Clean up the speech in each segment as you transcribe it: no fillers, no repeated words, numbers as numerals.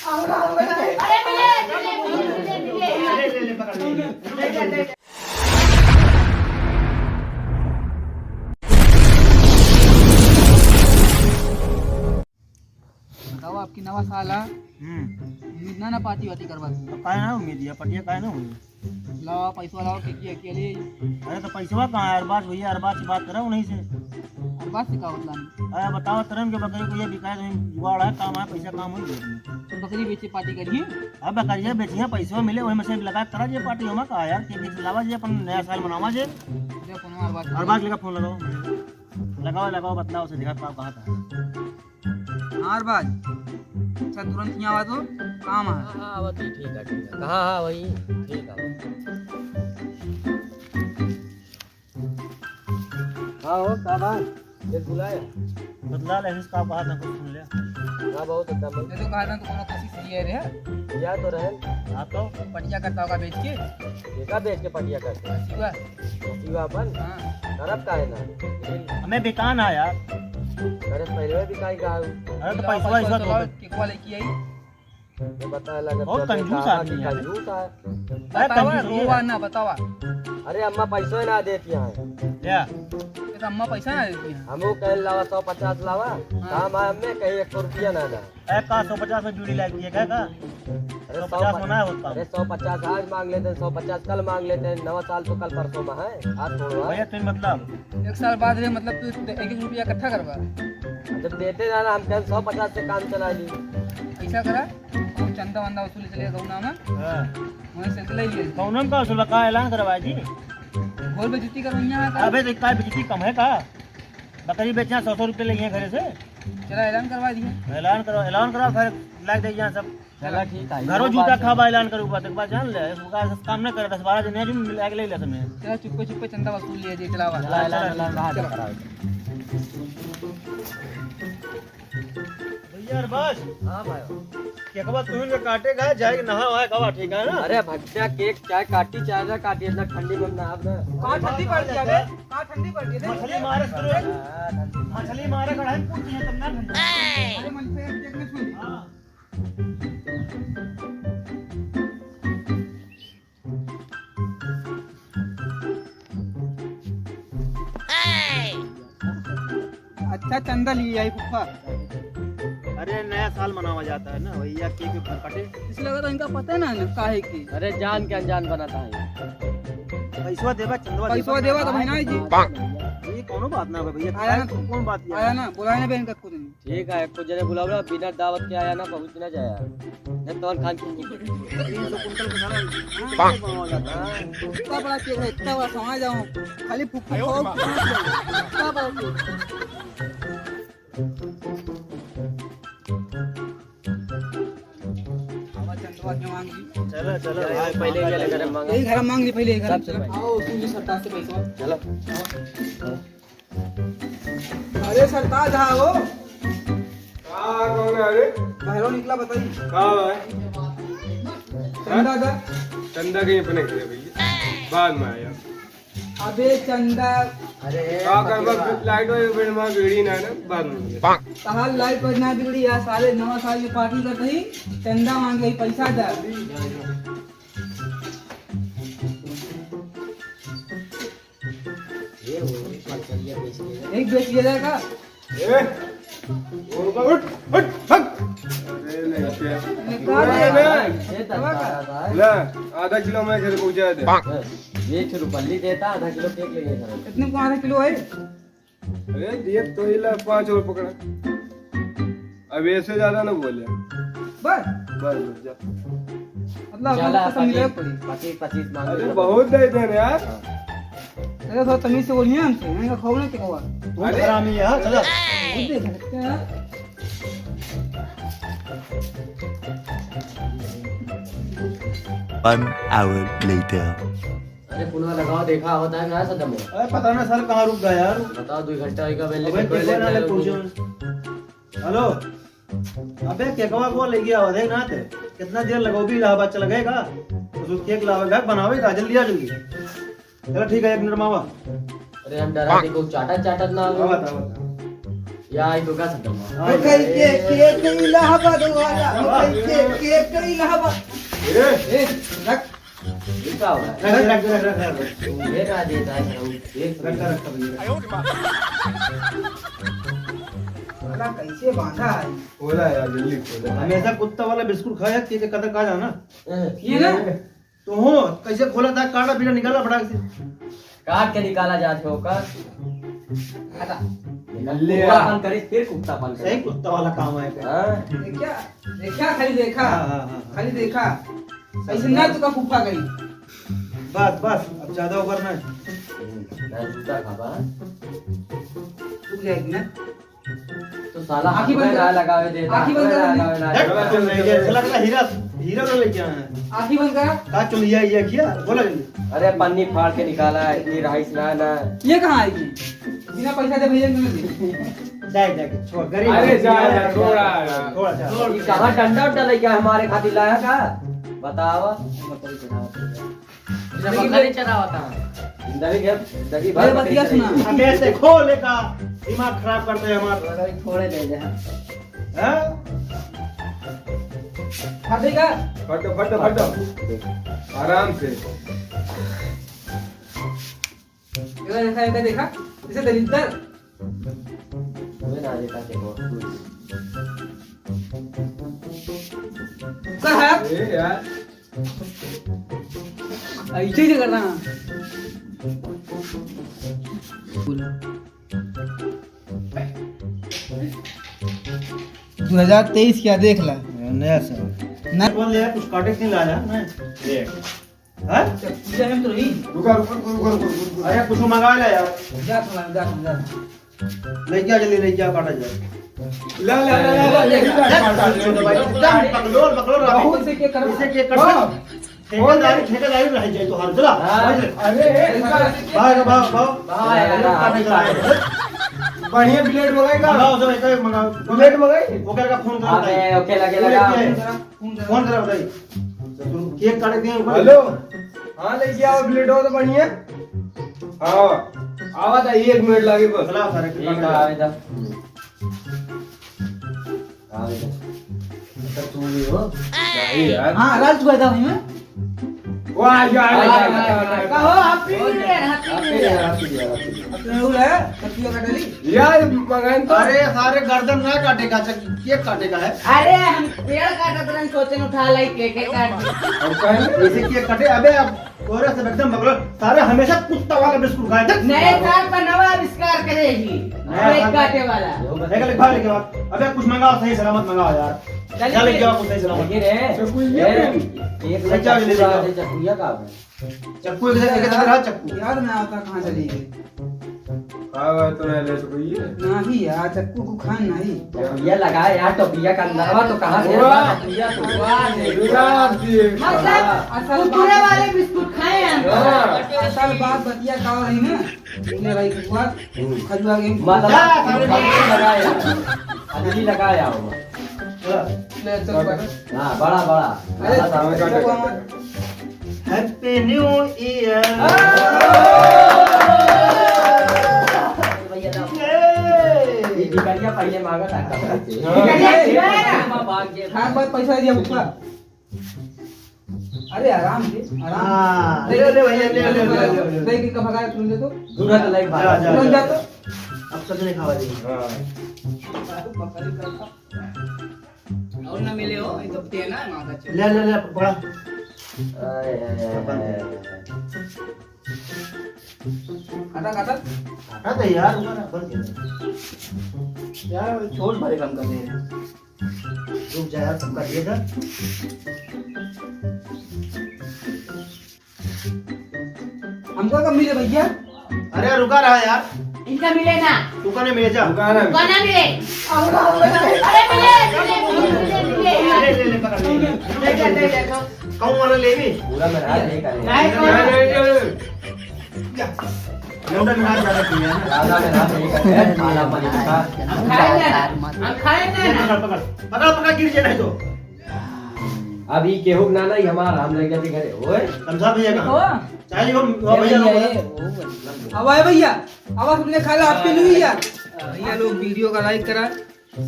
अरे मिले बताओ आपकी नवा साल है उम्मीद ना पार्टी वार्टी करवा तो काय ना उम्मीद है पटिया काय ना हुई लाओ पैसा लाओ के अकेले अरे तो पैसा कहाँ है अरबाज भैया अरबाज से बात करो नहीं से और बात से का मतलब अरे बताओ तरन के बकरी को ये बिकाए तो जुगाड़ है काम है पैसा काम हो तो बकरी बेचे पार्टी करिए अब बकरिया बेचिए पैसा मिले वही में से लगा करा जे पार्टी होमा का यार के लावा जे अपन नया साल मनावा जे देखो ना अरबाज लेकर फोन लगाओ लगाओ बतलाओ उसे दिखा पाओ कहाँ था हार बाज अच्छा तुरंत यहाँ आवा तो काम है हाँ वो ठीक है कहाँ हाँ वही ठीक है हाँ हो का बात ये बुलाया बदला ले इसका बात ना कुछ सुन ले हाँ बहुत अच्छा ये तो कहा था तो कोनो कोशिश ये रे या तो रहे हाँ तो पटिया करता होगा बेच के देखा बेच के पटिया करते सीवा जीवा अपन हां तरफ का है ना हमें बेकान है यार अरे पहले भी काई का अरे तो पैसा इस वक्त के को लेके आई ये बता लगा बहुत कंजूस आदमी है कंजूस है अरे बतावा कंजूस ये रोवा ना बतावा अरे अम्मा पैसा ना देती है क्या ये तो अम्मा पैसा ना देती है हमको कह लावा 150 लावा काम है हमें कहीं 100 रुपया ना ना का 150 में जुड़ी लगी है क्या अरे 150 होना है होता अरे 150 आज मांग लेते हैं 150 कल मांग लेते हैं नवा साल तो कल परसों में है आज छोड़ो भैया तुम मतलब एक साल बाद रे मतलब तू 1 रुपया इकट्ठा करवा जब देते ना हम कल 150 से काम चला ली ऐसा करा और चंदा वंदा वसूल चले गौ ना हां वहीं से ले लिए कौनम का उसूल का ऐलान करवाया जी गोल बेइज्जती करो यहाँ का अबे तो का बिजली कम है का बकरी बेचना 100 रुपए ले हैं घरे से चला ऐलान करवा दिया ऐलान करो फिर लाग दे यहाँ सब चला ठीक है घरों जूता खाबा ऐलान करू बात एक बार जान ले इसका काम न करे 10-12 दिन है जो लाग ले ले समय चला चुप्पे चुप्पे चंदा वसूल लिए जे चलावा चला ऐलान कहाँ करा भैया बस हां भाई केकवा तुन के काटेगा जाए नहा है कवा ठीक है ना अरे भट्टा केक चाय काटी चाय ना काटी इतना ठंडी में ना अब कहाँ ठंडी पड़ गया बे कहाँ ठंडी पड़ गई मछली मारे करो मछली मारे कढ़ाई पूछती है तुम ना ठंडा अरे मन पे देखने सुन हां अच्छा चंदा लिए आई फुफा अरे नया साल मनावा जाता है ना भैया केक कटे इसलिए लगा तो इनका पता है ना काहे की अरे जान के अनजान बनाता है पैसा देवा चंदवा पैसा देवा तो भाई जी ये कोनो बात ना है भैया आया ना कौन बात ये आया ना बुलाया ना बहन का कुछ नहीं ठीक है कुछ जने बुलावला बिना दावत के आया ना पहुंच ना जाया जब तो खान की 300 कुंटल का सारा बनवा जाता है इतना बड़ा केक है इतना बड़ा समझ जाऊँ खाली फुफा इतना बड़ा केक आवा चंदवा के मांग ली चलो चलो पहले ये लेकर मांगा यही घर मांग ली पहले यही घर सब चलो। आओ सुन ली सरताज से पैसा चलो अरे सरताज हाँ हो कौन है अरे बाहरों निकला बताइए कहाँ है चंदा दा चंदा कहीं अपने घर है भैया बाद में आया अबे चंदा अरे कहाँ कर बस लाइट वाइट बड़ी माँ बिगड़ी ना है ना बाद में कहा लाइट पर ना बिगड़ी यार साले नवा साल की पार्टी करते ही चंदा मांग गई पैसा दा ये हो चलिए बेच के एक बेच लिया जाएगा ए उठ उठ हट अरे नहीं क्या निकाल अरे दिया नहीं। ये दवा का ला आधा किलो मैं घर पहुंचा दे ये रुपल्ली देता आधा किलो केक ले गया कितने को आधा किलो है अरे दिए तो ही ला 5 और पकड़ा अब ऐसे ज्यादा ना बोले बस बस जा मतलब चला आपको समझ रहे पड़ी 25 मांग अरे बहुत देते हैं यार अरे थोड़ा तमीज से बोलिए हमसे मैंने कहा खाओ ना क्या हुआ तू हरामी है हाँ, चलो खुद देख सकते हैं यार। 1 hour later. अरे पुनः लगाओ देखा होता है ना सदम अरे पता ना सर कहाँ रुक गया यार बताओ 2 घंटा का बेल अबे केकवा ना ले पूछो हेलो अबे केकवा को ले गया देख ना ते कितना देर लगोगी इलाहाबाद चला गएगा तो केक लावेगा बनावेगा जल्दी आ जल्दी चलो ठीक है 1 मिनट मावा अरे हम डरा को चाटा ना बता या आई तो का सदम केक इलाहाबाद वाला केक एक करी इलाहाबाद ए रख ये क्या हो रहा है? रख ये ना देता है एक रख भैया। साला कैसे बांधा है खोला यार जल्दी खोला। हमेशा कुत्ता वाला बिस्कुट खाया कि कदर का जाना ये ना तो हो कैसे खोला था काटा पीटा निकाला फटाक से काट के निकाला जाते हो का ले आ। कुत्तापन करे फिर कुत्तापन करे। सही कुत्ता वाला काम है क्या? हाँ? देखा देखा खाली देखा हाँ। खाली देखा ऐसे ना तो का फूफा गई बस बस अब ज्यादा ओवर ना मैं जूता खाबा रुक जाएगी ना तो साला आँखी हाथ बंद में कर। ना लगावे देता आँखी बंद कर। लगावे ना देख लगावे। चल रही है चला चला हीरा हीरा तो लेके आया है आँखी बंद करा का चल ये किया बोला जल्दी अरे पन्नी फाड़ के निकाला है इतनी राइस ना ना ये कहाँ आएगी बिना पैसा दे भैया नहीं देख छोड़ गरीब अरे जा यार, थोड़ा यार। थोड़ा जा ये कहाँ डंडा उंडा लेके आया हमारे खातिर लाया का बतावा बकरी चढ़ावा कहाँ जिंदगी के जिंदगी अरे भर बतिया सुना हमें ऐसे खोले का दिमाग खराब करते हैं हमारा थोड़े दे जा हैं खादेगा फटो फटो फटो आराम से। देखा देखा इसे दलितर हमें ना देता देखो कर है ए यार ऐसे ही करना 2023 क्या देख ला नया सर ना बोल ले कुछ काटे नहीं लाया मैं देख हैं पूजा में तो रही रुका रुका रुका रुका। अरे कुछ मंगा ले यार जा थोड़ा जा ले क्या जल्दी ले क्या काटा जाए ला ला ला ला ला पकड़ो पकड़ो बहुत से के कर इसे के कर ठेकेदारी रह जाए तो हर चला अरे भाग भाग भाग काटे जाए बढ़िया प्लेट मंगाएगा। मंगाओ सब एक मंगाओ प्लेट मंगाई। वो क्या फोन करो अबे ओके लगे लगा फोन करो बताइए केक काटे दिए ऊपर हेलो हाँ लेके आओ प्लेट हो तो बढ़िया। हाँ आवा था 1 मिनट लगे बस। चला सारे ठीक है आवेदा आवेदा तो तू भी हो नहीं यार हां राज को था मैं वो आ गया कहो हैप्पी न्यू ईयर अपने उले कतिया काटली यार मंगाए तो अरे सारे गर्दन ना काटेगा केक काटेगा है अरे हम पेड़ काटत रहन सोचन उठा लाई के काट अब कहेंगे ऐसे केक काटे अबे अब कोरे से एकदम बगल सारे हमेशा कुत्ता वाला बिस्कुट खाए थे नए साल पर नवा आविष्कार करेगी केक काटे वाला लेके ले भाई लेके आओ अबे कुछ मंगाओ सही सलामत मंगाओ यार चल लेके आओ कुछ सही सलामत लगे रे एक बच्चा भी ले पूरा जाओ। दे चकुया का है चक्कू एक रहा चक्कू याद ना आता कहां चली गई हाँ तो नहीं ले तो कोई है। नहीं यार चक्कू को खान नहीं टोपिया लगाया यार टोपिया का अंदरवा तो कहां से वाह। टोपिया तो वाह गुलाब जी मतलब कुरकुरे वाले बिस्कुट खाए हम हाँ। असल बात बतिया का रही ना बोले भाई के बाद खजुआ के मतलब लगाया अजली लगाया हो ले चल पर हां बड़ा बड़ा अरे हैप्पी न्यू ईयर ये भिखारिया पहले मांगा था खान बाद पैसा दिया मुझको अरे आराम से आराम हां ले ले भैया ले दही की भगा तुम दे तो दूर का लाइक जा, जा। तुरंत जा तो अब सब ने खावा दी और ना मिले हो ये तो तेल ना मांगा ले ले ले बड़ा काटा काटा अरे यार ऊपर बंद कर यार छोड़ भरे काम कर रहे हैं रुक जा यार सबका दिए था हमको कब मिले भैया अरे रुका रहा यार इनका मिले ना दुकान में मिले जा दुकान है। गाना मिले अरे मिले ले ले ले पकड़ ले कौन वाला ले भी पूरा मेरा नहीं करेगा नहीं कौन लौंडा में हाथ ज्यादा किया है राजा मेरा नहीं करेगा माला मनी का हम खाए ना पकड़ पकड़ पकड़ गिर जाए नहीं तो अभी केहू ना नहीं हमारा हम लग जाते घरे ओए समझा भैया हो का चाहिए वो भैया अब आए भैया अब तुमने खा ला हैप्पी न्यू ईयर भैया लोग वीडियो का लाइक करा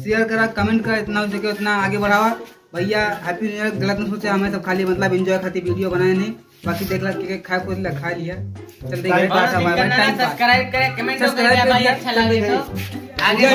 शेयर करा कमेंट करा इतना हो सके उतना आगे बढ़ावा भैया हैप्पी न्यू ईयर गलत न सोचे, हमें सब खाली मतलब एंजॉय खातिर वीडियो बनाए नहीं, बाकी देख ला के खाए खुद ला खा लिया। चल देखिए सब्सक्राइब करें, कमेंट करें भाई, अच्छा लगे तो आगे